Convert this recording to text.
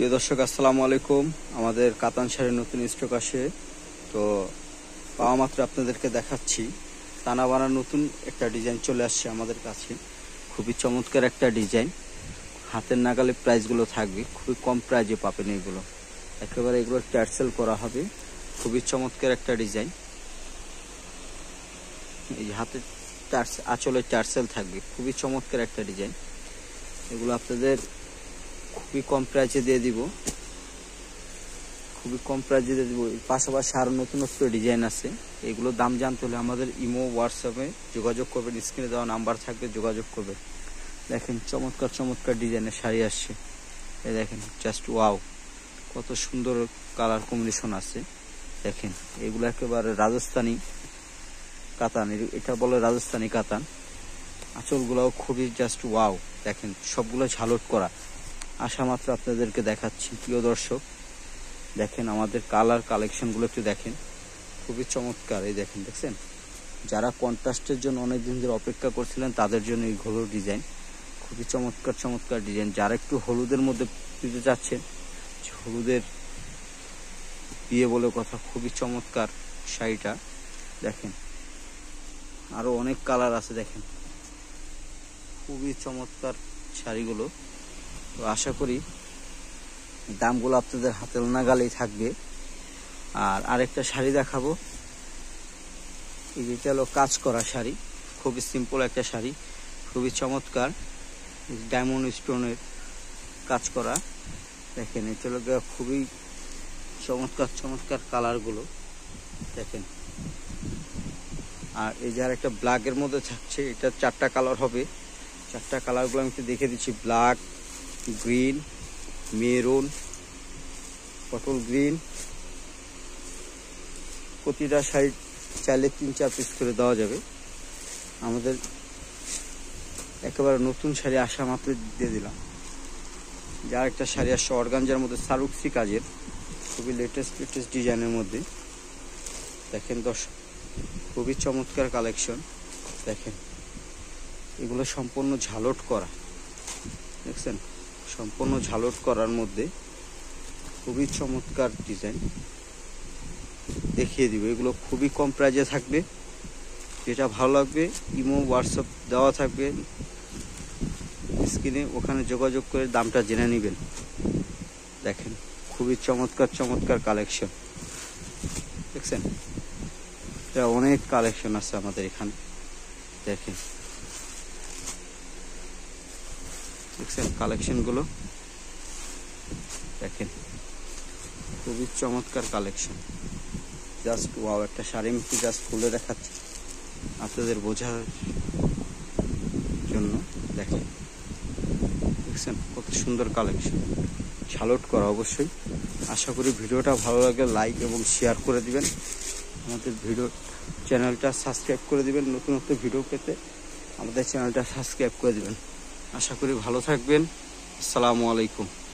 প্রিয় দর্শক, আসসালামু আলাইকুম। আমাদের কাতান শাড়ির নতুন স্টক আসে, তো পাওয়া মাত্র আপনাদেরকে দেখাচ্ছি। টানা বানা নতুন একটা ডিজাইন চলে আসছে আমাদের কাছে। খুবই চমৎকার একটা ডিজাইন, হাতের নাগালে প্রাইসগুলো থাকবে, খুবই কম প্রাইজে পাবেন এগুলো। একেবারে এগুলো টার্সেল করা হবে, খুবই চমৎকার একটা ডিজাইন। এই হাতে আঁচলে টার্সেল থাকবে, খুবই চমৎকার একটা ডিজাইন। এগুলো আপনাদের খুবই কম প্রাইসে দিয়ে দিব, খুবই কম প্রাইসে দিয়ে দিব। পাশাপাশি আরও নতুনত্ব ডিজাইন আছে। এগুলো দাম জানতে হলে আমাদের ইমো হোয়াটসঅ্যাপে যোগাযোগ করবেন, স্ক্রিনে দেওয়া নাম্বার থাকবে, যোগাযোগ করবেন। দেখেন চমৎকার চমৎকার ডিজাইনের শাড়ি আসছে। এই দেখেন, জাস্ট ওয়াও, কত সুন্দর কালার কম্বিনেশন আছে। দেখেন এগুলো একেবারে রাজস্থানি কাতান, এটা বলে রাজস্থানি কাতান। আঁচলগুলোও খুবই জাস্ট ওয়াও। দেখেন সবগুলো ঝালট করা। আশা মাত্র আপনাদেরকে দেখাচ্ছি প্রিয় দর্শক। দেখেন আমাদের কালার কালেকশনগুলো একটু দেখেন, খুবই চমৎকার। এই দেখেন, দেখছেন, যারা কন্ট্রাস্টের জন্য অনেকদিন ধরে অপেক্ষা করছিলেন তাদের জন্য এইগুলোর ডিজাইন খুবই চমৎকার চমৎকার ডিজাইন। যারা একটু হলুদের মধ্যে দিতে চাচ্ছেন, হলুদের বিয়ে বলে কথা, খুবই চমৎকার শাড়িটা। দেখেন আরো অনেক কালার আছে, দেখেন খুবই চমৎকার শাড়িগুলো। তো আশা করি দামগুলো আপনাদের হাতের নাগালেই থাকবে। আর আরেকটা শাড়ি দেখাবো, এটা হলো কাজ করা শাড়ি, খুবই সিম্পল একটা শাড়ি, খুবই চমৎকার, ডায়মন্ড স্টোনের কাজ করা। দেখেন এটা হলো খুবই চমৎকার চমৎকার কালারগুলো দেখেন। আর এই যে আর একটা ব্ল্যাকের মধ্যে থাকছে, এটা 4টা কালার হবে। 4টা কালারগুলো আমি একটু দেখে দিচ্ছি: ব্ল্যাক, গ্রিন, মেরুন, পটল গ্রিন। প্রতিটা শাড়ি চাইলে 3-4 পিস করে দেওয়া যাবে। আমাদের একেবারে নতুন শাড়ি আসা মাত্র দিয়ে দিলাম। যার একটা শাড়ি আসছে অর্গানজার মধ্যে সারুক্সি কাজের, খুবই লেটেস্ট ডিজাইনের মধ্যে। দেখেন দর্শক, খুবই চমৎকার কালেকশন। দেখেন এগুলো সম্পূর্ণ ঝালট করা, দেখছেন, সম্পূর্ণ ঝালট করার মধ্যে খুবই চমৎকার ডিজাইন দেখিয়ে দিব। এগুলো খুবই কম প্রাইজে থাকবে। যেটা ভালো লাগবে ইমো হোয়াটসঅ্যাপ দেওয়া থাকবে স্ক্রিনে, ওখানে যোগাযোগ করে দামটা জেনে নেবেন। দেখেন খুবই চমৎকার চমৎকার কালেকশন, দেখছেন, এটা অনেক কালেকশন আছে আমাদের এখানে। দেখেন, দেখছেন কালেকশনগুলো, দেখেন খুবই চমৎকার কালেকশন, জাস্ট ওয়াও। একটা শাড়ি আমি জাস্ট খুলে দেখাচ্ছি আপনাদের বোঝার জন্য। দেখেন, দেখছেন কত সুন্দর কালেকশন, ঝালট করা অবশ্যই। আশা করি ভিডিওটা ভালো লাগলে লাইক এবং শেয়ার করে দিবেন। আমাদের চ্যানেলটা সাবস্ক্রাইব করে দিবেন। নতুন ভিডিও পেতে আমাদের চ্যানেলটা সাবস্ক্রাইব করে দিবেন। আশা করি ভালো থাকবেন। আসসালামু আলাইকুম।